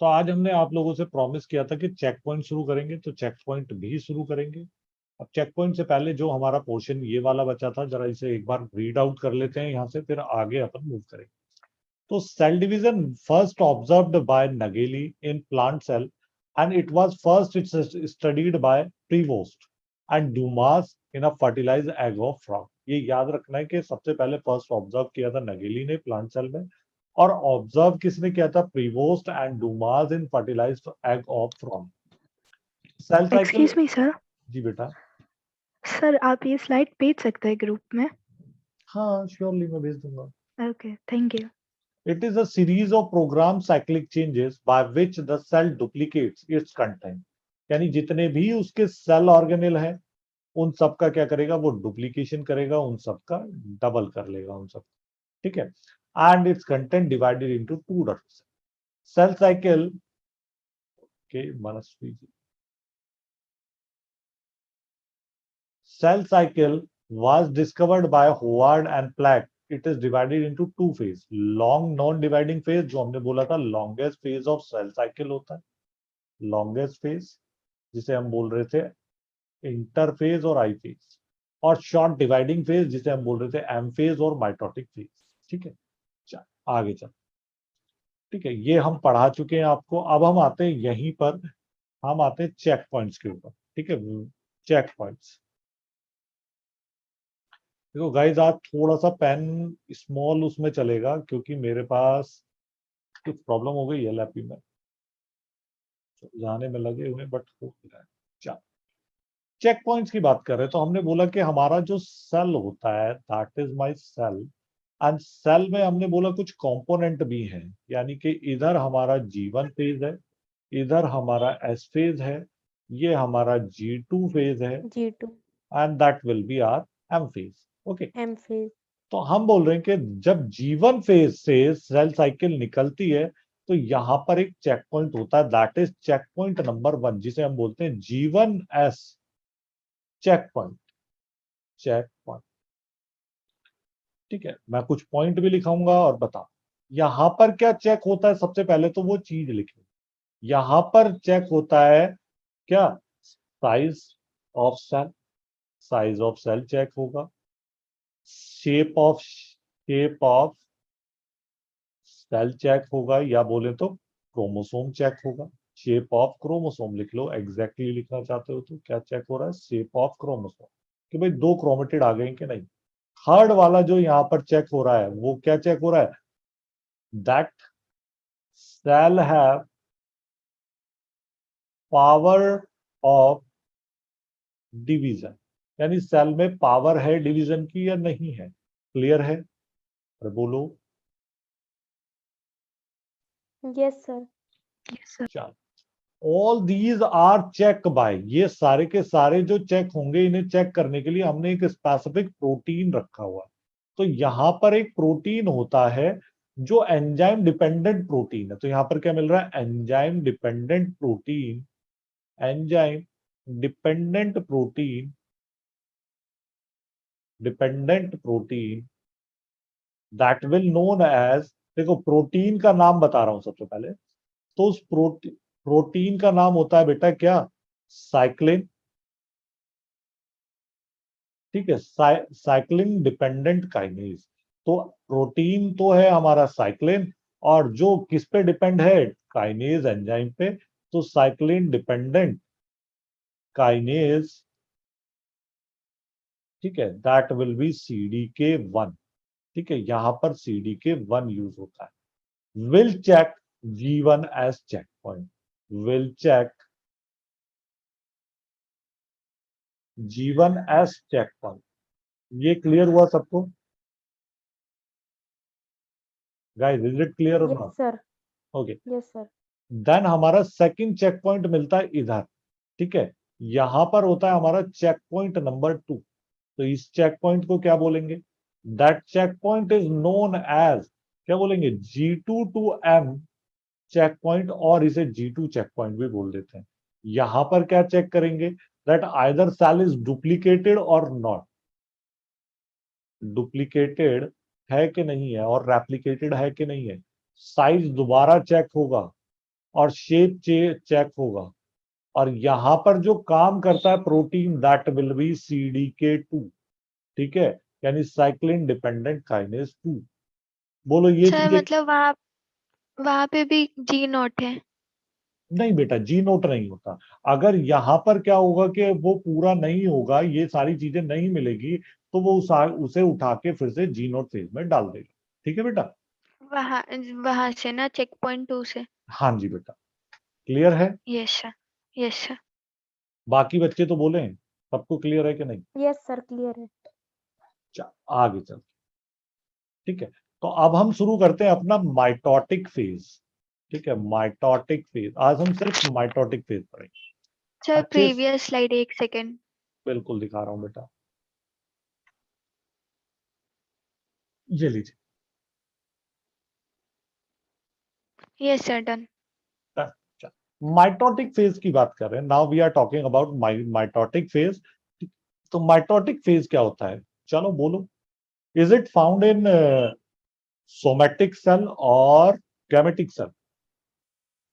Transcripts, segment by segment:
तो आज हमने आप लोगों से प्रॉमिस किया था कि चेक पॉइंट शुरू करेंगे, तो चेक पॉइंट भी शुरू करेंगे। अब चेक पॉइंट से पहले जो हमारा पोर्शन ये वाला बचा था, जरा इसे एक बार रीड आउट कर लेते हैं यहाँ से, फिर आगे अपन मूव करेंगे। तो cell division first observed by Nageli in plant cell and it was first studied by Prevost and Dumas in a fertilised egg of frog. ये याद रखना है कि सबसे पहले फर्स्ट ऑब्जर्व किया था नगेली ने प्लांट सेल में, और ऑब्जर्व किसने किया था? Prevost and Dumas in fertilised egg of frog. Cell cycle. Excuse me sir. जी बेटा। सर आप ये स्लाइड भेज सकते हैं ग्रुप में? हाँ श्योरली, मैं भेज दूंगा। Okay, thank you. It is a series of programmed cyclic changes by which the cell duplicates its content. यानी जितने भी उसके सेल ऑर्गेनेल हैं, उन सब का क्या करेगा? वो डुप्लीकेशन करेगा, उन सब का डबल कर लेगा उन सब। ठीक है। And it's content divided into two dots. Cell cycle के मनस्वी जी। Cell cycle was discovered by Howard and Plack. It is divided into two phase. Long non-dividing phase, जो हमने बोला था longest phase of cell cycle होता है, longest phase, जिसे हम बोल रहे थे इंटरफेज और आई फेज, और शॉर्ट डिवाइडिंग फेज जिसे हम बोल रहे थे एम फेज और माइटोटिक फेज। ठीक है, चल आगे चल। ठीक है, ये हम पढ़ा चुके हैं आपको। अब हम आते हैं यहीं पर, हम आते हैं चेक पॉइंट्स के ऊपर। ठीक है, चेक पॉइंट्स। देखो गाइस, आज थोड़ा सा पेन स्मॉल उसमें चलेगा क्योंकि मेरे पास कुछ प्रॉब्लम हो गई है लैपी में, जाने में लगे हुए, बट हो गया है। चल, चेक पॉइंट्स की बात कर रहे हैं तो हमने बोला कि हमारा जो सेल होता है that is my cell, and cell में हमने बोला कुछ कंपोनेंट भी हैं, यानी कि इधर हमारा G1 फेज है, इधर हमारा S फेज है, ये हमारा G2 फेज है, G2 and that will be are M phase. Okay. M phase. तो हम बोल रहे हैं कि जब G1 फेज से सेल साइकिल निकलती है तो यहां पर एक चेक पॉइंट होता है, that is checkpoint number 1, जिसे हम बोलते हैं G1S check point. Check point. ठीक है, मैं कुछ पॉइंट भी लिखाऊंगा और बता। यहां पर क्या चेक होता है? सबसे पहले तो वो चीज लिखे। यहां पर चेक होता है क्या? Size of cell. Size of cell check होगा। शेप ऑफ सेल चेक होगा, या बोले तो क्रोमोसोम चेक होगा। शेप ऑफ क्रोमोसोम लिख लो, एग्जैक्टली लिखना चाहते हो तो क्या चेक हो रहा है? शेप ऑफ क्रोमोसोम, कि भाई दो क्रोमेटिड आ गए कि नहीं। थर्ड वाला जो यहाँ पर चेक हो रहा है वो क्या चेक हो रहा है? That cell have power of division, यानी सेल में पावर है डिवीजन की या नहीं है। क्लियर है? अरे बोलो। Yes, sir. Yes sir. चल, all these are check by, ये सारे के सारे जो चेक होंगे, इन्हें चेक करने के लिए हमने एक स्पेसिफिक प्रोटीन रखा हुआ है। तो यहां पर एक प्रोटीन होता है जो एंजाइम डिपेंडेंट प्रोटीन है। तो यहां पर क्या मिल रहा है? Enzyme dependent protein. Enzyme dependent protein, dependent protein that will known as, देखो प्रोटीन का नाम बता रहा हूं सबसे पहले। तो उस प्रोटीन का नाम होता है बेटा क्या? साइक्लिन। ठीक है, साइक्लिन डिपेंडेंट काइनेज। तो प्रोटीन तो है हमारा साइक्लिन, और जो किस पे डिपेंड है? काइनेज एंजाइम पे। तो साइक्लिन डिपेंडेंट काइनेज, ठीक है, दैट विल बी CDK1। ठीक है, यहां पर CDK1 यूज होता है। Will check G1 as checkpoint. Will check G1 as checkpoint. ये क्लियर हुआ सबको? गाइस, इज इट क्लियर और Yes, not? sir. Okay. Yes, sir. Then हमारा सेकंड चेक पॉइंट मिलता है इधर। ठीक है, यहां पर होता है हमारा चेक पॉइंट नंबर 2। तो इस चेक पॉइंट को क्या बोलेंगे? That checkpoint is known as, क्या बोलेंगे? G2 to M check point, और इसे G2 चेक पॉइंट भी बोल देते हैं। यहां पर क्या चेक करेंगे? That either cell is duplicated और नॉट। डुप्लीकेटेड है कि नहीं है, और रेप्लिकेटेड है कि नहीं है। साइज दोबारा चेक होगा, और शेप चेक होगा, और यहां पर जो काम करता है protein that will B CDK2, ठीक है, यानी साइक्लिन डिपेंडेंट काइनेज 2। बोलो ये सर चीजें। मतलब वहाँ वहाँ पे भी जी नोट है। नहीं बेटा, जी नोट नहीं होता। अगर यहाँ पर क्या होगा कि वो पूरा नहीं होगा, ये सारी चीजें नहीं मिलेगी, तो वो उसे उठा के फिर से जी नोट फेज में डाल देगा। ठीक है बेटा। वहाँ वहाँ से ना चेक पॉइंट 2 से। हाँ जी बेटा, क्लियर है। Yes sir, yes sir. बाकी बच्चे तो बोले, सबको क्लियर है कि नहीं। यस सर, क्लियर है। आगे चल, ठीक है। तो अब हम शुरू करते हैं अपना माइटोटिक फेज। ठीक है, माइटोटिक फेज, आज हम सिर्फ माइटोटिक फेज पढ़ेंगे। सर अच्छे प्रीवियस स्लाइड, एक सेकेंड। बिल्कुल दिखा रहा हूं बेटा, ये लीजिए। Yes sir, done. Mitotic phase की बात कर रहे हैं, now we are talking about mitotic phase. तो माइटोटिक फेज क्या होता है, चलो बोलो। Is it found in somatic cell और gametic cell?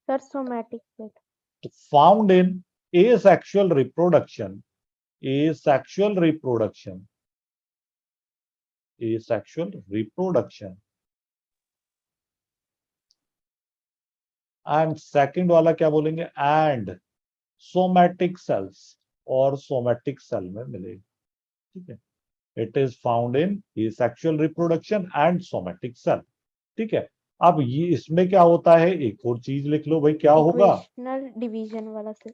Sir somatic cell. Found in asexual reproduction, asexual reproduction, asexual reproduction। And second वाला क्या बोलेंगे, एंड सोमैटिक सेल्स, और सोमैटिक सेल में मिलेगा। ठीक है, it is found in asexual reproduction and somatic cell. ठीक है। अब ये इसमें क्या होता है, एक और चीज लिख लो भाई, क्या होगा इक्वेशनल डिवीजन वाला सर।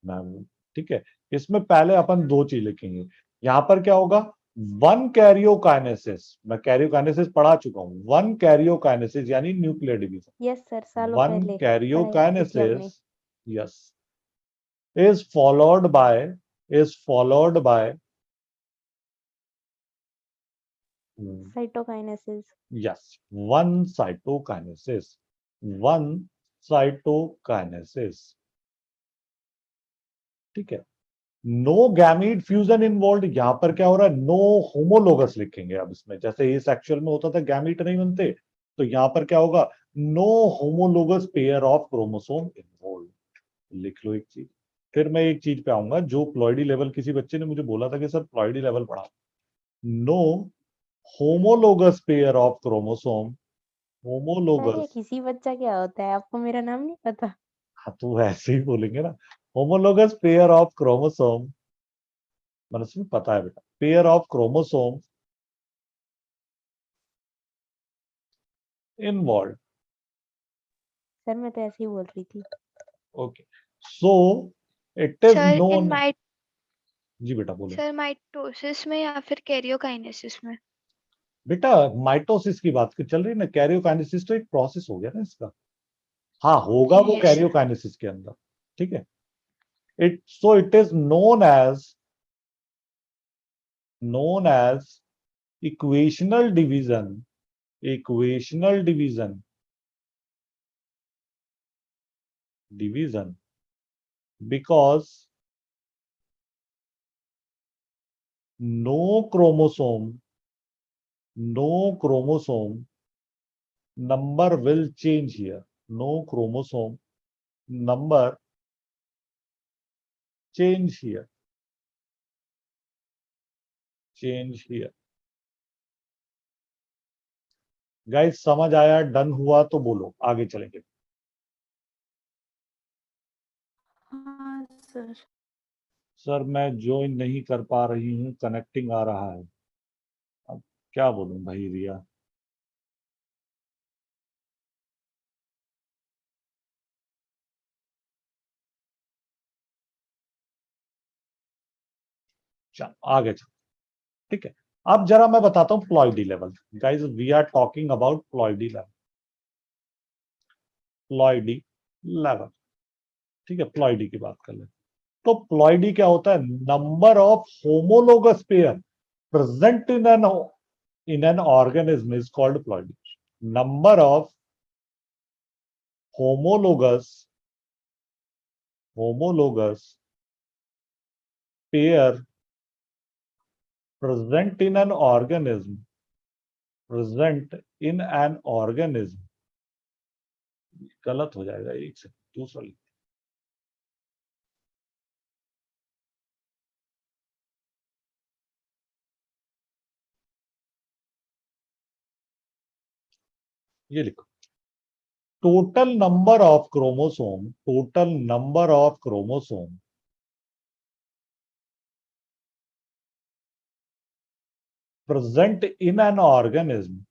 मैम। ठीक है, इसमें पहले अपन दो चीज लिखेंगे। यहां पर क्या होगा, वन कैरियोकाइनेसिस, मैं कैरियोकाइनेसिस पढ़ा चुका हूं, वन कैरियोकाइनेसिस यानी न्यूक्लियर डिवीजन। यस सर, सालों वन पहले पढ़ाया था थे हमने। Karyokinesis, yes, is followed by is followed by cytokinesis. yes, one cytokinesis, one cytokinesis। ठीक है, नो गैमीट फ्यूजन इन्वॉल्व, यहां पर क्या हो रहा है, नो होमोलोगस लिखेंगे। अब इसमें जैसे ये सेक्सुअल में होता था गैमीट नहीं बनते, तो यहां पर क्या होगा, no homologous pair of chromosome involve. लिख लो एक चीज। फिर मैं एक चीज पे आऊंगा जो प्लॉइडी लेवल, किसी बच्चे ने मुझे बोला था कि सर प्लॉइडी लेवल पढ़ा। No homologous pair of chromosome, sir ये होमोलोगस। किसी बच्चा क्या होता है, आपको मेरा नाम नहीं पता? हाँ तो ऐसे ही बोलेंगे ना, होमोलोगस पेयर ऑफ क्रोमोसोम, मतलब इसमें पता है बेटा, pair of chromosome involve. Sir मैं तो ऐसे ही बोल रही थी। Okay, so it is sir in known. Might जी बेटा बोले। सर माइटोसिस में या फिर कैरियोकाइनेसिस में? बेटा माइटोसिस की बात चल रही है ना, कैरियोकाइनेसिस तो एक प्रोसेस हो गया ना इसका। हाँ होगा वो यस सर। कैरियोकाइनेसिस के अंदर। ठीक है, it is known as equational division, equational division because no chromosome, no chromosome number will change here, no chromosome number change here, change here। Guys समझ आया, डन हुआ तो बोलो, आगे चलेंगे। हाँ सर। सर मैं ज्वाइन नहीं कर पा रही हूँ, कनेक्टिंग आ रहा है। अब क्या बोलूं भाई रिया। चल आगे चल। ठीक है, अब जरा मैं बताता हूँ ploidy level. Guys we are talking about ploidy level, ploidy level. ठीक है, प्लॉइडी की बात कर ले। तो प्लॉइडी क्या होता है, number of homologous pair present in an organism is called ploidy। number of homologous pair present in an organism, present in an organism गलत हो जाएगा, एक सेकंड दूसरा लिख, ये लिखो, total number of chromosome present in an organism,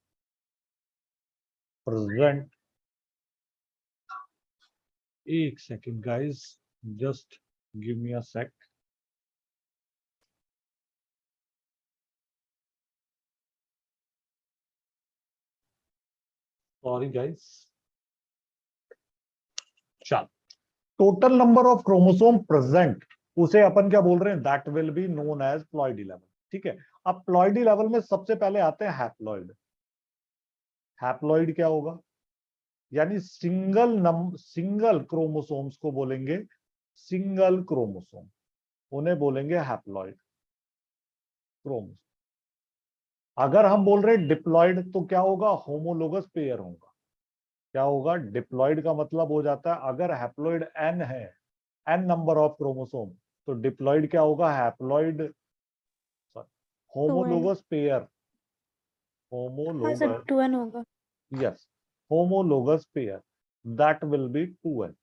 present, एक second guys, just give me a sec, sorry guys, चल, total number of chromosome present, उसे अपन क्या बोल रहे हैं, that will be known as ploidy level. ठीक है, अब प्लॉइडी लेवल में सबसे पहले आते हैं हैप्लॉइड। हैप्लॉइड क्या होगा, यानी सिंगल क्रोमोसोम्स को बोलेंगे सिंगल क्रोमोसोम, उन्हें बोलेंगे हैप्लॉइड क्रोमोसोम। अगर हम बोल रहे हैं डिप्लॉइड तो क्या होगा, होमोलोगस पेयर होगा। क्या होगा, डिप्लॉइड का मतलब हो जाता है अगर हैप्लॉइड एन है, एन नंबर ऑफ क्रोमोसोम, तो डिप्लॉइड क्या होगा, हैप्लॉइड, होमोलोगस पेयर, हाँ सर, होमोलोगस, 2n होगा। Yes, homologous pair, that will B 2n।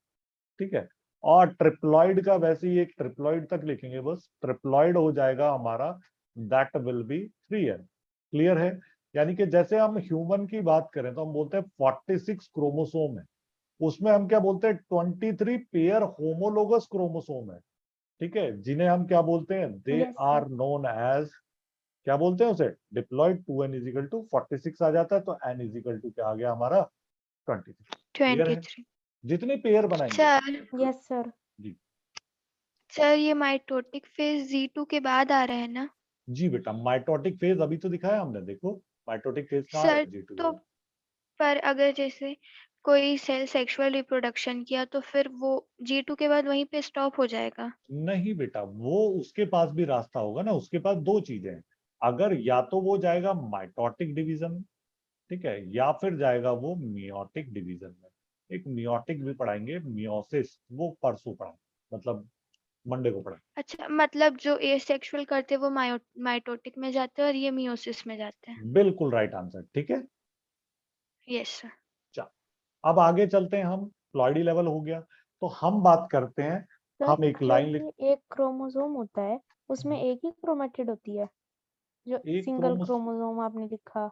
ठीक है, और ट्रिप्लॉइड का वैसे ही एक ट्रिप्लॉइड तक लिखेंगे बस, ट्रिप्लॉइड हो जाएगा हमारा, that will B 3n। Clear है, यानी कि जैसे हम ह्यूमन की बात करें तो हम बोलते हैं 46 क्रोमोसोम है, उसमें हम क्या बोलते हैं 23 पेयर होमोलोगस क्रोमोसोम है। ठीक है, जिन्हें हम क्या बोलते हैं, they yes are sir. Known as, क्या बोलते हैं उसे, diploid. 2n is equal to 46 आ जाता है, तो n इज इक्वल टू क्या आ गया हमारा, 23। क्लियर है, 23। जितने पेयर बनाएंगे। Sir yes sir. जी, सर ये माइटोटिक फेज G2 के बाद आ रहा है ना? जी बेटा, माइटोटिक फेज अभी तो दिखाया हमने, देखो माइटोटिक फेज कहाँ सर है, G2 के तो बाद। पर अगर जैसे कोई सेल सेक्सुअल रिप्रोडक्शन किया तो फिर वो G2 के बाद वहीं पे स्टॉप हो जाएगा? नहीं बेटा, वो उसके पास भी रास्ता होगा ना, उसके पास दो चीजें हैं, अगर या तो वो जाएगा माइटोटिक डिवीजन, ठीक है, या फिर जाएगा वो मियोटिक डिवीजन में। एक मियोटिक भी पढ़ाएंगे, मियोसिस, वो परसों पढ़ाएंगे, मतलब मंडे को पढ़ाएंगे। अच्छा, मतलब जो एसेक्सुअल करते हैं वो माइटोटिक में जाते हैं और ये मियोसिस में जाते हैं। बिल्कुल राइट आंसर, ठीक है। Yes sir. चल, अब आगे चलते हैं हम, प्लॉइडी लेवल हो गया, तो हम बात करते हैं, सर हम एक जो लाइन लिख, ये एक क्रोमोसोम होता है उसमें एक ही क्रोमेटिड होती है, जो एक सिंगल क्रोमोस, क्रोमोसोम आपने लिखा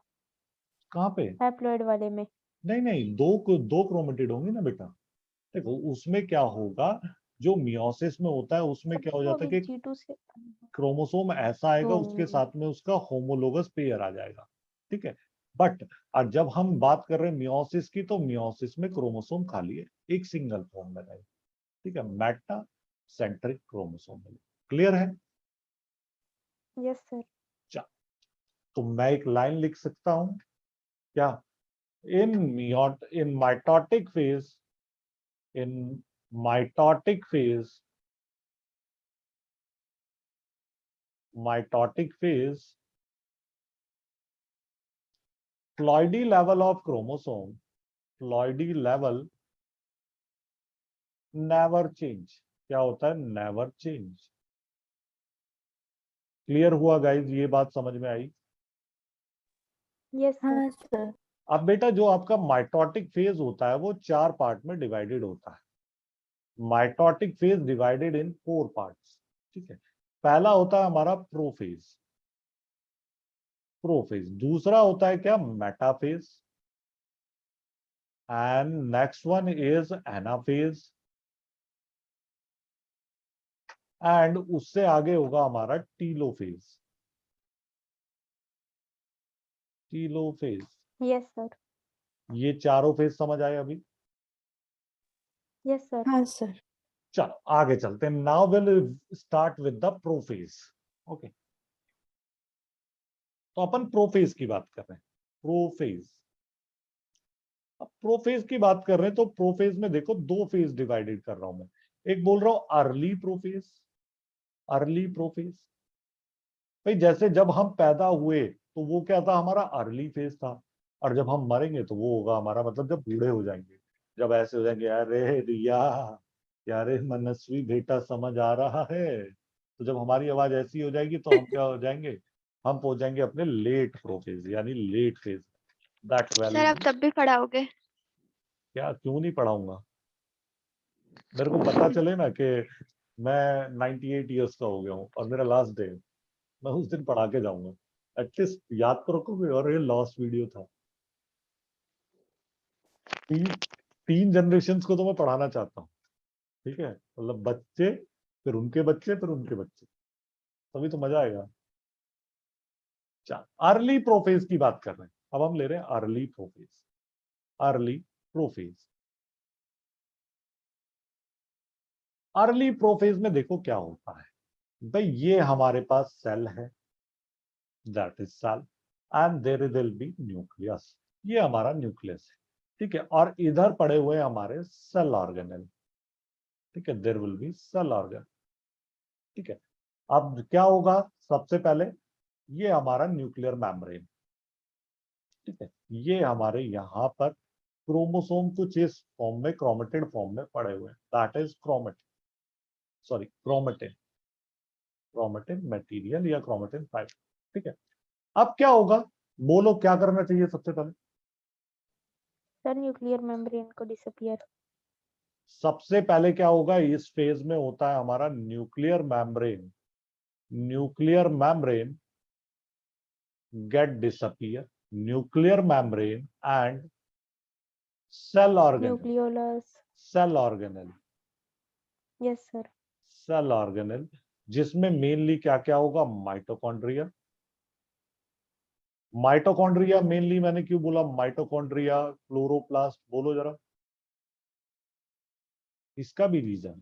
कहाँ पे, हैप्लॉइड वाले में। नहीं नहीं, दो क्रोमेटिड होंगी ना बेटा। देखो उसमें क्या होगा, जो मियोसिस में होता है उसमें सर क्या हो वो जाता है अभी कि G2 से क्रोमोसोम ऐसा आएगा, उसके तो साथ में उसका होमोलोगस पेयर आ जाएगा। ठीक है, बट और जब हम बात कर रहे हैं मियोसिस की, तो मियोसिस में क्रोमोसोम खाली है, एक सिंगल फॉर्म में रहेगा। ठीक है, मेटा सेंट्रिक क्रोमोसोम। क्लियर है, यस सर। चा, तो मैं एक लाइन लिख सकता हूं क्या, in mitotic phase, in mitotic phase, mitotic phase, ploidy level of chromosome, ploidy level never change. क्या होता है, नेवर चेंज। क्लियर हुआ गाइज, ये बात समझ में आई। Yes sir. हाँ सर। अब बेटा जो आपका माइटोटिक फेज होता है वो 4 पार्ट में डिवाइडेड होता है। Mitotic phase divided in 4 parts. ठीक है, पहला होता है हमारा प्रोफेज, प्रोफेज, दूसरा होता है क्या, metaphase, and next one is anaphase, and उससे आगे होगा हमारा टीलोफेज, टीलोफेज। Yes sir. ये चारों फेज समझ आए अभी। Yes sir. हाँ सर। चलो आगे चलते हैं, now will start with the prophase. Okay, तो अपन प्रोफेज की बात कर रहे हैं, प्रोफेज। अब प्रोफेज की बात कर रहे हैं तो प्रोफेज में देखो दो फेज डिवाइडेड कर रहा हूं मैं, एक बोल रहा हूं अर्ली प्रोफेज, अर्ली प्रोफेज। भाई जैसे जब हम पैदा हुए तो वो क्या था, हमारा अर्ली फेज था, और जब हम मरेंगे तो वो होगा हमारा, मतलब जब बूढ़े हो जाएंगे। जब ऐसे हो जाएंगे, अरे रिया, यारे मनस्वी बेटा समझ आ रहा है, तो जब हमारी आवाज ऐसी हो जाएगी तो हम क्या हो जाएंगे, हम पहुंच जाएंगे अपने लेट प्रोफेज यानी late phase. That sir value आप तब भी पढ़ाओगे? क्या, क्यों नहीं पढ़ाऊंगा? मेरे को पता चले ना कि मैं 98 ईयर्स का हो गया हूँ और मेरा लास्ट डे, मैं उस दिन पढ़ा के जाऊंगा। एटलीस्ट याद तो रखोगे। और ये लास्ट वीडियो था। तीन तीन जनरेशन को तो मैं पढ़ाना चाहता हूँ। ठीक है, मतलब बच्चे, फिर उनके बच्चे, फिर उनके बच्चे, तभी तो मजा आएगा। अर्ली प्रोफेज की बात कर रहे हैं, अब हम ले रहे हैं early prophase. Early prophase, early prophase में देखो क्या होता है भाई, ये हमारे पास सेल है, that is cell, and there will be nucleus, ये हमारा न्यूक्लियस है। ठीक है, और इधर पड़े हुए हमारे सेल ऑर्गेनेल। ठीक है, there will be cell organ. ठीक है, अब क्या होगा, सबसे पहले ये हमारा न्यूक्लियर मेम्ब्रेन। ठीक है, ये हमारे यहाँ पर क्रोमोसोम कुछ इस फॉर्म में, क्रोमेटिड फॉर्म में पड़े हुए हैं, that is chromatin, sorry chromatin, chromatin material या क्रोमेटिन फाइबर। ठीक है, अब क्या होगा, बोलो क्या करना चाहिए सबसे पहले? सर न्यूक्लियर मेम्ब्रेन को डिसअपियर। सबसे पहले क्या होगा, इस फेज में होता है हमारा nuclear membrane, nuclear membrane get disappear, nuclear membrane and cell organelle, nucleolus. cell organelle, yes sir. cell organelle, जिसमें मेनली क्या क्या होगा, माइटोकॉन्ड्रिया। माइटोकॉन्ड्रिया मेनली मैंने क्यों बोला माइटोकॉन्ड्रिया, क्लोरोप्लास्ट, बोलो जरा इसका भी रीजन,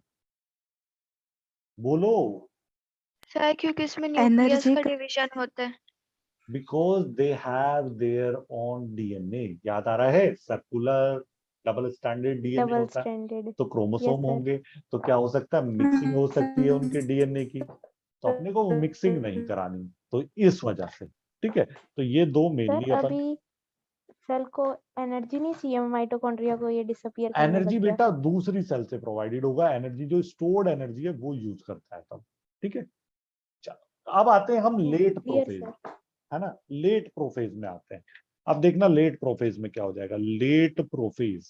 बोलो। सर क्योंकि इसमें न्यूक्लियस एनर्जी का का डिवीजन होता है। Because they have their own DNA, याद आ रहा है, circular double standard DNA double होता है, स्टैंडर्ड। तो यस क्रोमोसोम सर। होंगे, तो क्या हो सकता है, मिक्सिंग हो सकती है उनके डीएनए की, तो अपने को मिक्सिंग नहीं करानी, तो इस वजह से। ठीक है, तो ये दो सर मेनली अपन, अभी सेल को एनर्जी नहीं चाहिए माइटोकॉन्ड्रिया को ये डिसअपियर करने एनर्जी लग गया। बेटा दूसरी सेल से प्रोवाइडेड होगा, एनर्जी जो स्टोर्ड एनर्जी है वो यूज करता है तब। ठीक है, चलो अब आते हैं हम लेट क्लियर प्रोफेज, सर। है ना, लेट प्रोफेज में आते हैं। अब देखना लेट प्रोफेज में क्या हो जाएगा, लेट प्रोफेज,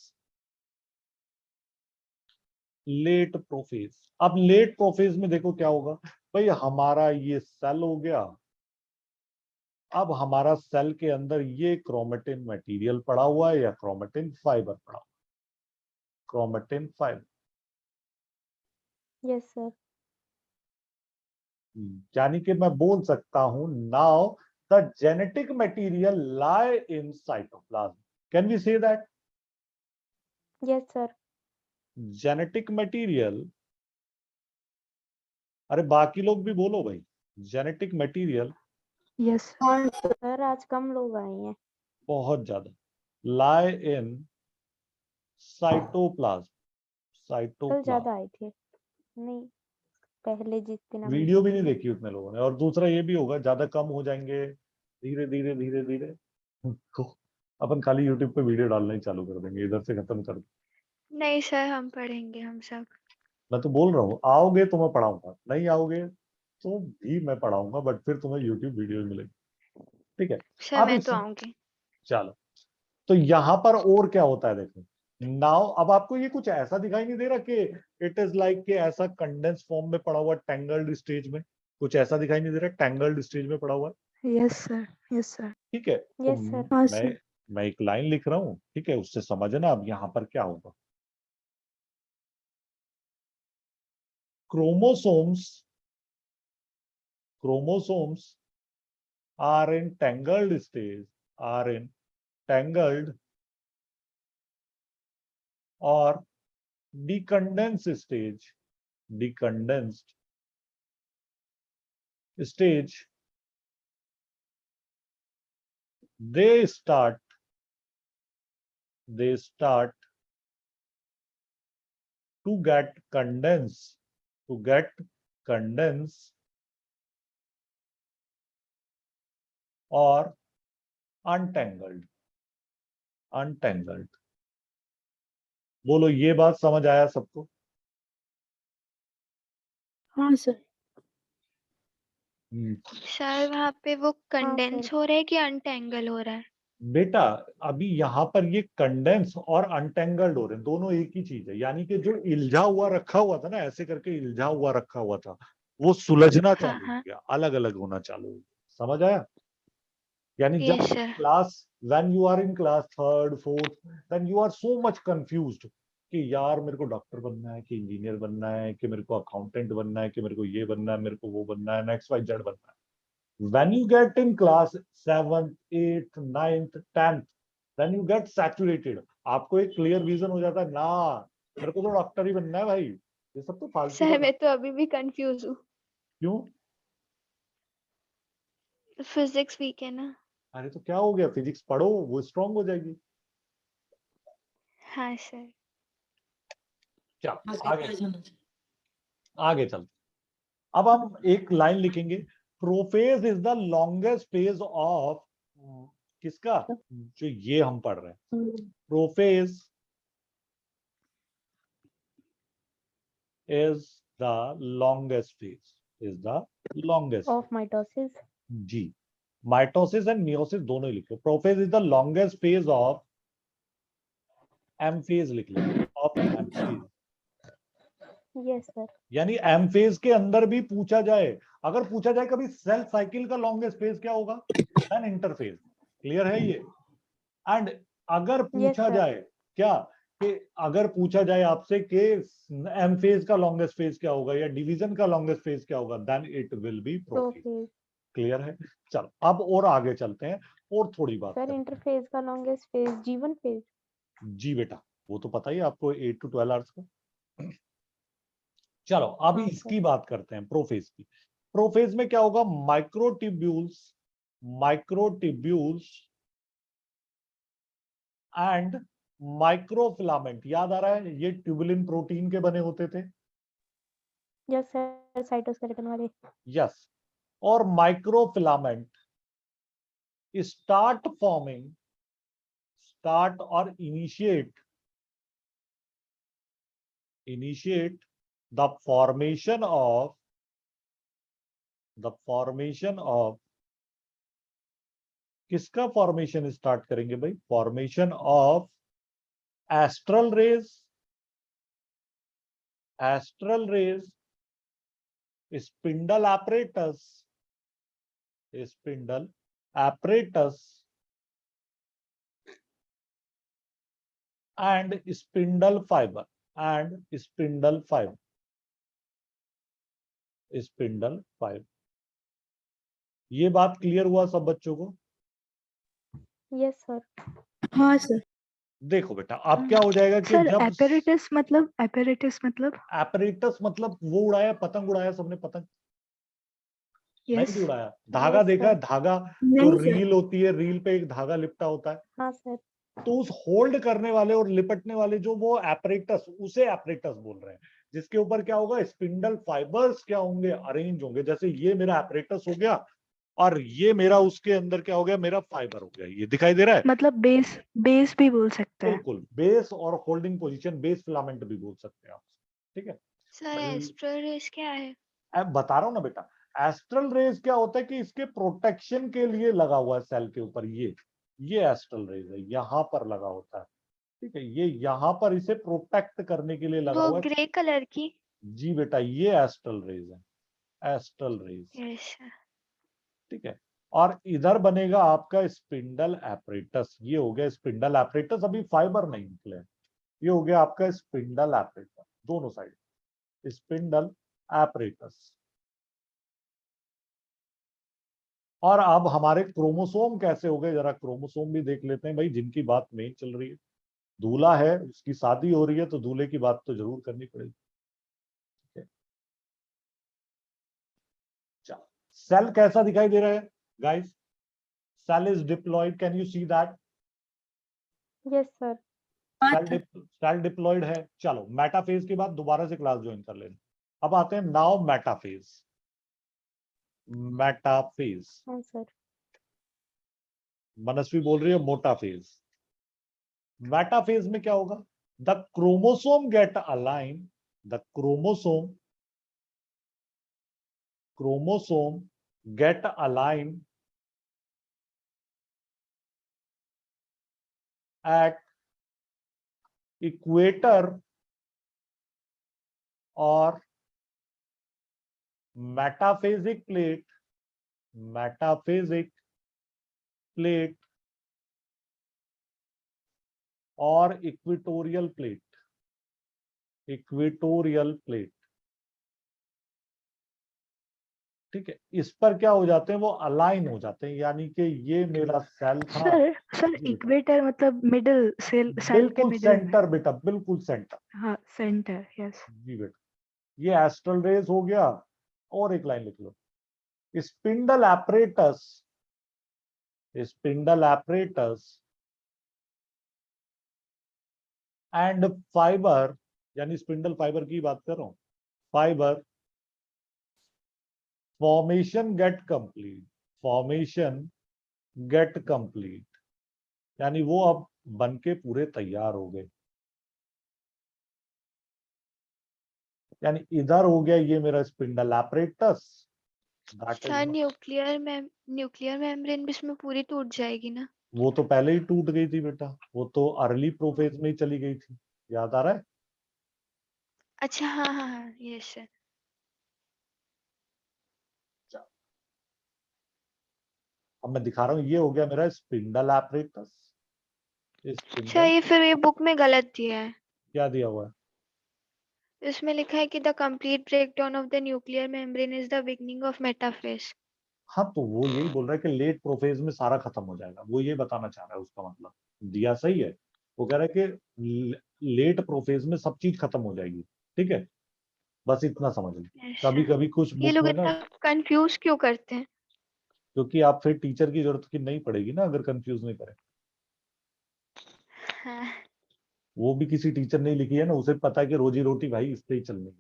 लेट प्रोफेज। अब लेट प्रोफेज में देखो क्या होगा भाई, हमारा ये सेल हो गया, अब हमारा सेल के अंदर ये क्रोमेटिन मटेरियल पड़ा हुआ है या क्रोमेटिन फाइबर पड़ा हुआ है, क्रोमेटिन फाइबर, यस सर। यानी कि मैं बोल सकता हूं now the genetic material lie in cytoplasm, can we say that? Yes sir. Genetic material, अरे बाकी लोग भी बोलो भाई, जेनेटिक मटेरियल, यस सर आज कम लोग आए हैं। बहुत ज्यादा, लाई इन साइटोप्लाज्म, कल साइटोप्लाज्म। ज्यादा आए थे। नहीं, पहले जिस दिन हमने वीडियो भी नहीं किया। देखी उतने लोगों ने, और दूसरा ये भी होगा ज्यादा कम हो जाएंगे धीरे धीरे धीरे धीरे, तो अपन खाली यूट्यूब पे वीडियो डालना ही चालू कर देंगे, इधर से खत्म कर देंगे। नहीं सर हम पढ़ेंगे हम सब। मैं तो बोल रहा हूँ, आओगे तो मैं पढ़ाऊंगा, नहीं आओगे तो भी मैं पढ़ाऊंगा, बट फिर तुम्हें यूट्यूब वीडियो मिलेगी। ठीक है, सर अब मैं इस, तो आऊंगी। चलो, तो यहां पर और क्या होता है देखो, नाउ अब आपको ये कुछ ऐसा दिखाई नहीं दे रहा कि इट इज लाइक कि ऐसा कंडेंस फॉर्म में पड़ा हुआ, टैंगल्ड स्टेज में, कुछ ऐसा दिखाई नहीं दे रहा, टैंगल्ड स्टेज में पड़ा हुआ है। यस सर यस सर ठीक है, तो यस सर। हाँ मैं सर मैं एक लाइन लिख रहा हूं, ठीक है, उससे समझना अब यहां पर क्या होगा। Chromosomes, chromosomes are in tangled stage, are in tangled or decondensed stage, decondensed stage, they start, they start to get condensed, to get condensed or untangled, untangled. बोलो, ये बात समझ आया सबको? हाँ सर। सर वहाँ पे वो कंडेंस सर। हो रहा है कि अनटेंगल हो रहा है? बेटा अभी यहाँ पर ये कंडेंस और अनटेंगल्ड हो रहे हैं, दोनों एक ही चीज है। यानी कि जो इल्झा हुआ रखा हुआ था ना, ऐसे करके इल्झा हुआ रखा हुआ था, वो सुलझना हाँ चालू हो हाँ गया, अलग अलग होना चालू हो गया। समझ आया? यानी जब yes sir. Class, when you are in class third fourth, then you are so much confused कि यार मेरे को डॉक्टर बनना है, कि इंजीनियर बनना है, कि मेरे को अकाउंटेंट बनना है, कि मेरे को ये बनना है, मेरे को वो बनना है, नेक्स्ट वाई जेड बनना है। When you get in class 7th, 8th, 9th, 10th, then you get saturated. आपको एक क्लियर विजन हो जाता है ना, मेरे को तो डॉक्टर ही बनना है भाई, ये सब तो फालतू सर का। मैं तो अभी भी कंफ्यूज हूँ, क्यों? फिजिक्स वीक है ना। अरे तो क्या हो गया, फिजिक्स पढ़ो, वो स्ट्रांग हो जाएगी। हाँ सर। चलो आगे चलते। अब हम एक लाइन लिखेंगे, prophase is the longest phase of, किसका, जो ये हम पढ़ रहे हैं, prophase is the longest phase, is the longest of mitosis. जी, माइटोसिस एंड मियोसिस दोनों ही लिखो। Prophase is the longest phase of M phase, लिख लो of M phase. Yes sir. यानी एम फेज के अंदर भी पूछा जाए, अगर पूछा जाए कभी सेल साइकिल का लॉन्गेस्ट फेज क्या होगा, देन इंटरफेज। क्लियर है ये? एंड अगर पूछा सर। जाए क्या, कि अगर पूछा जाए आपसे कि एम फेज का लॉन्गेस्ट फेज क्या होगा या डिवीजन का लॉन्गेस्ट फेज क्या होगा, then it will be prophase. Prophase. Clear है? चलो अब और आगे चलते हैं और थोड़ी बात सर करते इंटरफेज का लॉन्गेस्ट फेज G1 फेज। हैं। जी बेटा, वो तो पता ही है आपको, 8 to 12 आवर्स का। चलो अभी हाँ इसकी सर। बात करते हैं, प्रोफेज की। प्रोफेज में क्या होगा, माइक्रोट्यूब्यूल्स, माइक्रोट्यूब्यूल्स एंड माइक्रोफिलामेंट। याद आ रहा है, ये ट्यूबुलिन प्रोटीन के बने होते थे। यस सर, साइटोस्केलेटन वाले। यस, और माइक्रोफिलामेंट स्टार्ट फॉर्मिंग, स्टार्ट और initiate the formation of किसका फॉर्मेशन स्टार्ट करेंगे भाई, formation of astral rays, spindle apparatus, spindle apparatus and spindle fibre, spindle fibre. ये बात क्लियर हुआ सब बच्चों को? Yes sir. हाँ सर। देखो बेटा, अब क्या हो जाएगा कि सर जब एपेरेटस मतलब apparatus मतलब वो उड़ाया, पतंग उड़ाया सबने, पतंग नहीं यस। भी उड़ाया, धागा यस देखा है, सर। धागा जो नहीं सर। रील होती है, रील पे एक धागा लिपटा होता है, हाँ सर। तो उस होल्ड करने वाले और लिपटने वाले जो वो एपरेटस, उसे एपरेटस बोल रहे हैं, जिसके ऊपर क्या होगा, स्पिंडल फाइबर्स क्या होंगे, अरेंज होंगे। जैसे ये मेरा एपरेटस हो गया और ये मेरा उसके अंदर क्या हो गया, मेरा फाइबर हो गया। ये दिखाई दे रहा है? मतलब बेस भी बोल सकते हैं। बिल्कुल, बेस और होल्डिंग पोजीशन, बेस फिलामेंट भी बोल सकते हैं आप। ठीक है, सर एस्ट्रल रेस क्या है? अब बता रहा हूं ना बेटा। एस्ट्रल रेज क्या होता है कि इसके प्रोटेक्शन के लिए लगा हुआ है सेल के ऊपर, ये एस्ट्रल रेज है, यहां पर लगा होता है। ठीक है, ये यहाँ पर इसे प्रोटेक्ट करने के लिए लगा वो हुआ है। ग्रे कलर की? जी बेटा, ये एस्ट्रल रेज है, एस्ट्रल रेज। Yes sir. ठीक है, और इधर बनेगा आपका स्पिंडल एपरेटस। ये हो गया स्पिंडल एपरेटस, अभी फाइबर नहीं निकले हैं। ये हो गया आपका स्पिंडल एपरेटस, दोनों साइड स्पिंडल एपरेटस। और अब हमारे क्रोमोसोम कैसे हो गए, जरा क्रोमोसोम भी देख लेते हैं भाई, जिनकी बात मेन चल रही है। दूल्हा है, उसकी शादी हो रही है, तो दूल्हे की बात तो जरूर करनी पड़ेगी। सेल कैसा दिखाई दे रहा है guys? Cell is diploid, can you see that? Yes sir. Cell diploid है। चलो मेटाफेज के बाद दोबारा से क्लास ज्वाइन कर लेना। अब आते हैं नाउ मेटाफेज। मेटाफेज, हाँ सर। मनस्वी बोल रही है मोटा फेज। मेटाफेज में क्या होगा, the chromosome get aligned, the chromosome get aligned at equator or metaphasic plate or equatorial plate, ठीक है। इस पर क्या हो जाते हैं, वो अलाइन हो जाते हैं, यानी कि ये मेरा सेल था। सर जी बेटा, इक्वेटर मतलब मिडिल सेल के बिल्कुल मिडिल में। सेंटर बेटा, बिल्कुल सेंटर। हाँ सेंटर, यस। जी बेटा, ये एस्ट्रल रेज हो गया। और एक लाइन लिख लो, स्पिंडल एपरेटस एंड फाइबर, यानी स्पिंडल फाइबर की बात कर रहा हूं, फाइबर फॉर्मेशन गेट कंप्लीट, यानी वो अब बन के पूरे तैयार हो गए। यानी इधर हो गया ये मेरा spindle apparatus, sir nuclear membrane भी इसमें पूरी टूट जाएगी ना? वो तो पहले ही टूट गई थी बेटा, वो तो अर्ली प्रोफेज में ही चली गई थी, याद आ रहा है? अच्छा, हाँ हाँ हाँ, यस सर। अब मैं दिखा रहा हूँ, ये हो गया मेरा स्पिंडल एपरेटस। अच्छा, ये फिर ये बुक में गलत दिया है। क्या दिया हुआ है? इसमें लिखा है कि the complete breakdown of the nuclear membrane is the beginning of metaphase. हाँ, तो वो यही बोल रहा है कि लेट प्रोफेज में सारा खत्म हो जाएगा, वो ये बताना चाह रहा है, उसका मतलब दिया सही है। वो कह रहा है कि लेट प्रोफेज में सब चीज खत्म हो जाएगी, ठीक है, बस इतना समझ लो। अच्छा, कभी कभी कुछ ये बुक लोग में ना, इतना कंफ्यूज क्यों करते हैं? क्योंकि आप फिर टीचर की जरूरत की नहीं पड़ेगी ना अगर कंफ्यूज नहीं करें। हाँ। वो भी किसी टीचर ने लिखी है ना, उसे पता है कि रोजी रोटी भाई इस पे ही चलनी है।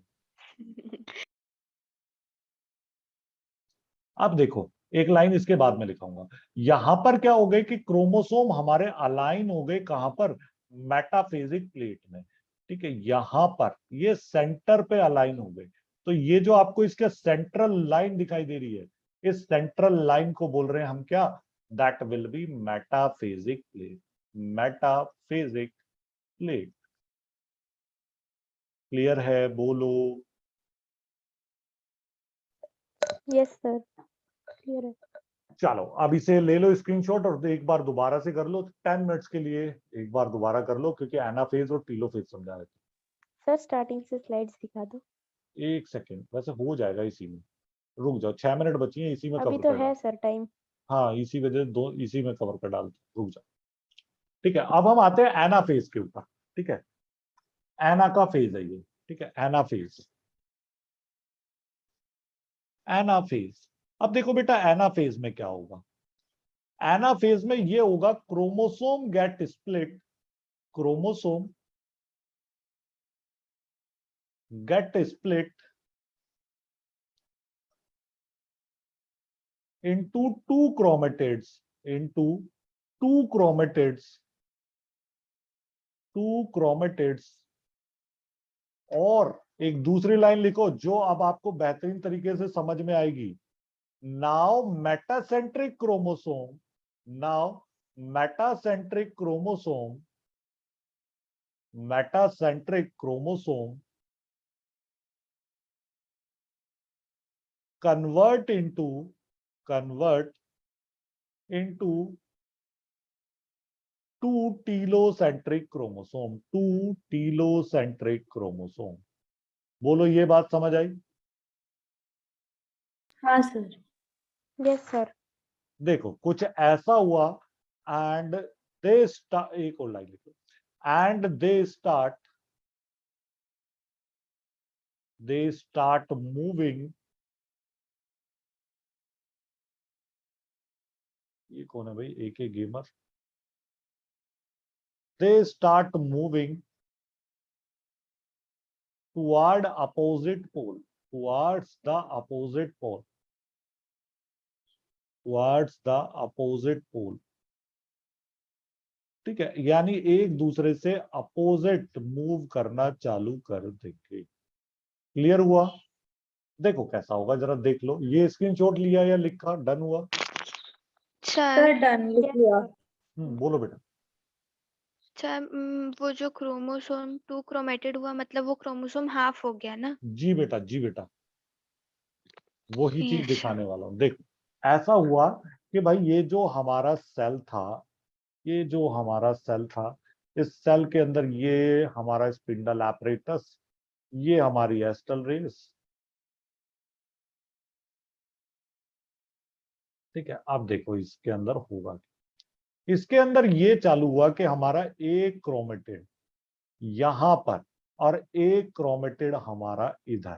अब देखो, एक लाइन इसके बाद में लिखाऊंगा। यहां पर क्या हो गए कि क्रोमोसोम हमारे अलाइन हो गए, कहां पर? मेटाफेजिक प्लेट में, ठीक है। यहां पर ये सेंटर पे अलाइन हो गए, तो ये जो आपको इसका सेंट्रल लाइन दिखाई दे रही है, इस सेंट्रल लाइन को बोल रहे हैं हम क्या? That will B metaphasic plate, metaphasic plate. Clear है? बोलो। यस सर, क्लियर है। चलो अब इसे ले लो स्क्रीनशॉट और एक बार दोबारा से कर लो, 10 मिनट्स के लिए एक बार दोबारा कर लो, क्योंकि एनाफेज और टीलोफेज समझा रहे सर स्टार्टिंग से स्लाइड्स दिखा दो। थे। एक सेकंड, वैसे हो जाएगा इसी में, रुक जाओ, 6 मिनट बची है, इसी में अभी कवर तो कर है डाल। Sir time. हाँ, इसी वजह दो, इसी में कवर कर डाल, रुक जाओ। ठीक है, अब हम आते हैं एनाफेज के ऊपर, ठीक है। एना का फेज है ये, ठीक है, एनाफेज। एनाफेज, अब देखो बेटा एनाफेज में क्या होगा। एनाफेज में ये होगा, chromosome get split, chromosome get split into two chromatids, into two chromatids, two chromatids। और एक दूसरी लाइन लिखो जो अब आपको बेहतरीन तरीके से समझ में आएगी। Now metacentric chromosome, now metacentric chromosome, metacentric chromosome convert into two telocentric chromosome, two telocentric chromosome. बोलो, ये बात समझ आई? हाँ सर। Yes sir. देखो कुछ ऐसा हुआ, एंड दे स्टार्ट, एक और लाइन लिखो, एंड दे स्टार्ट मूविंग। ये कौन है भाई? एक गेमर। They start moving toward opposite pole, towards the opposite pole, towards the opposite pole, ठीक है, यानी एक दूसरे से अपोजिट मूव करना चालू कर देंगे। क्लियर हुआ? देखो कैसा होगा, जरा देख लो। ये स्क्रीनशॉट लिया या लिखा? डन हुआ? सर डन लिख Yes, लिया। sir. बोलो बेटा। सर वो जो क्रोमोसोम 2 क्रोमेटेड हुआ मतलब वो क्रोमोसोम हाफ हो गया ना? जी बेटा, जी बेटा, वही चीज यस दिखाने वाला हूं। देखो ऐसा हुआ कि भाई ये जो हमारा सेल था, ये जो हमारा सेल था, इस सेल के अंदर ये हमारा स्पिंडल एपरेटस, ये हमारी एस्टल रेस। ठीक है, अब देखो इसके अंदर होगा क्या। इसके अंदर ये चालू हुआ कि हमारा एक क्रोमेटिड यहां पर और एक क्रोमेटिड हमारा इधर,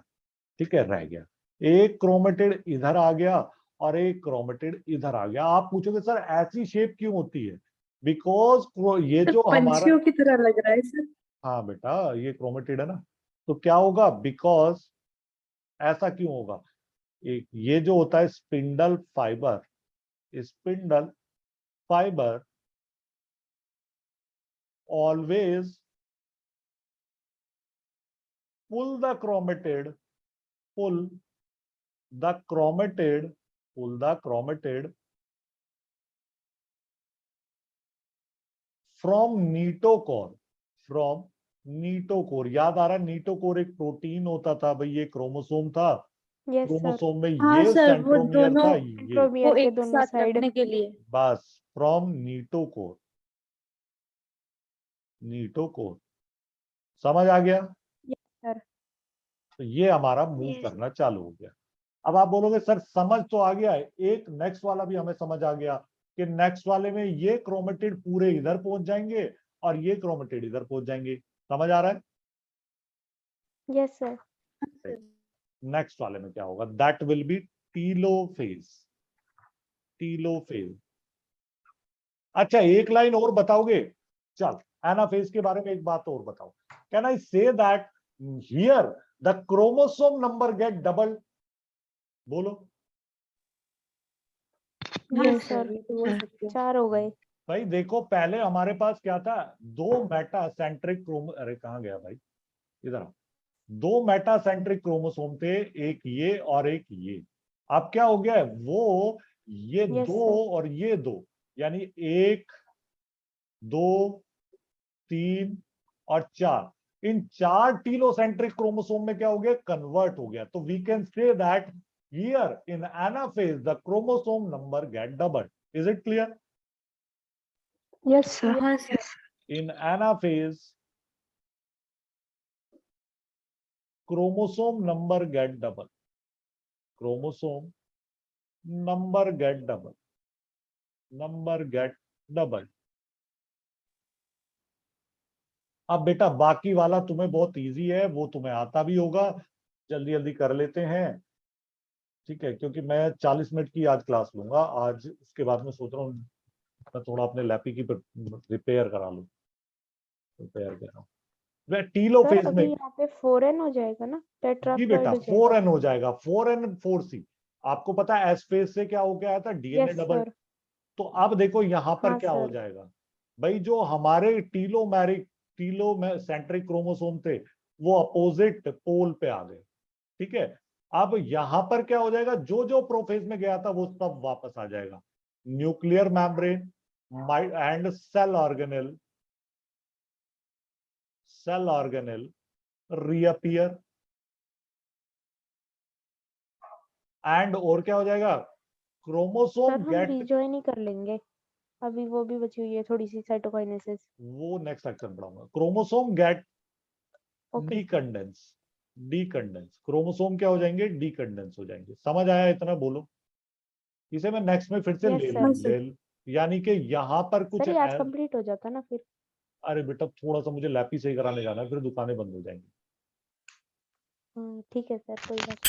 ठीक है, रह गया। एक क्रोमेटिड इधर आ गया और एक क्रोमेटिड इधर आ गया। आप पूछोगे सर ऐसी शेप क्यों होती है? बिकॉज ये जो हमारा, पंछियों की तरह लग रहा है सर। हाँ बेटा ये क्रोमेटिड है ना, तो क्या होगा, बिकॉज ऐसा क्यों होगा, एक ये जो होता है spindle fibre, spindle fibre always pull the chromatid, pull the chromatid, pull the chromatid from नीटोकोर, from नीटोकोर। याद आ रहा है नीटोकोर एक प्रोटीन होता था भाई, ये क्रोमोसोम था। Yes, sir. क्रोमोसोम में हाँ ये सर, वो सेंट्रोमियर दोनों था, ये Centromere वो के एक दोनों साथ साइड. रखने के लिए। बस फ्रॉम नीटोकोर, नीटोकोर। समझ आ गया? Yes, sir. तो ये हमारा मूव यस करना चालू हो गया। अब आप बोलोगे सर समझ तो आ गया है, एक नेक्स्ट वाला भी हमें समझ आ गया कि नेक्स्ट वाले में ये क्रोमेटिड पूरे इधर पहुंच जाएंगे और ये क्रोमेटिड इधर पहुंच जाएंगे। समझ आ रहा है? Yes, sir. नेक्स्ट वाले में क्या होगा, that will B telophase, telophase. अच्छा एक लाइन और बताओगे? चल एनाफेज के बारे में एक बात और बताओ। Can I say that here the chromosome number get double? बोलो। हाँ Yes, सर, sir. ये तो बोल सकते हैं। 4 हो गए. भाई देखो पहले हमारे पास क्या था, दो मेटा सेंट्रिक क्रोमो, अरे कहाँ गया भाई, इधर आओ। दो मेटा सेंट्रिक क्रोमोसोम थे, एक ये और एक ये। अब क्या हो गया है, वो ये Yes, दो sir. और ये दो, यानी एक, दो, तीन और चार, इन चार टीलोसेंट्रिक क्रोमोसोम में क्या हो गया, कन्वर्ट हो गया। तो we can say that here in anaphase the chromosome number get double. Is it clear? Yes, sir. हाँ sir. Yes. In anaphase, chromosome number get double. Chromosome number get double. Number get double. अब बेटा बाकी वाला तुम्हें बहुत easy है, वो तुम्हें आता भी होगा, जल्दी जल्दी कर लेते हैं। ठीक है, क्योंकि मैं 40 मिनट की आज क्लास लूंगा आज, उसके बाद में सोच रहा हूँ मैं थोड़ा अपने लैपी की रिपेयर करा लूँ, रिपेयर कर रहा हूँ। सर टीलोफेज अभी में यहाँ पे 4n हो जाएगा ना, जी बेटा टेट्राप्लॉइड हो जाएगा. 4n हो जाएगा, 4n 4c। आपको पता है एस फेज से क्या होके आया था, डीएनए Yes, डबल। sir. तो अब देखो यहां पर हाँ क्या हो सर. जाएगा, भाई जो हमारे टीलोसेंट्रिक क्रोमोसोम थे वो अपोजिट पोल पे आ गए। ठीक है, अब यहां पर क्या हो जाएगा, जो जो प्रोफेज में गया था वो सब वापस आ जाएगा। Nuclear membrane and cell organelle reappear, and और क्या हो जाएगा, सर क्रोमोसोम हम गेट, रिजॉइन ही कर लेंगे, अभी वो भी बची हुई है थोड़ी सी साइटोकाइनेसिस. वो नेक्स्ट सेक्शन पढ़ाऊंगा। Chromosome get okay. Decondense, decondense chromosome क्या हो जाएंगे, डीकंडेंस हो जाएंगे। समझ आया इतना? बोलो। इसे मैं नेक्स्ट में फिर से Yes, ले sir. ले, यानी कि यहाँ पर कुछ सर ये आज कंप्लीट हो जाता ना फिर. अरे बेटा थोड़ा सा मुझे लैपी सही कराने जाना है, फिर दुकानें बंद हो जाएंगी। ठीक है सर, कोई बात.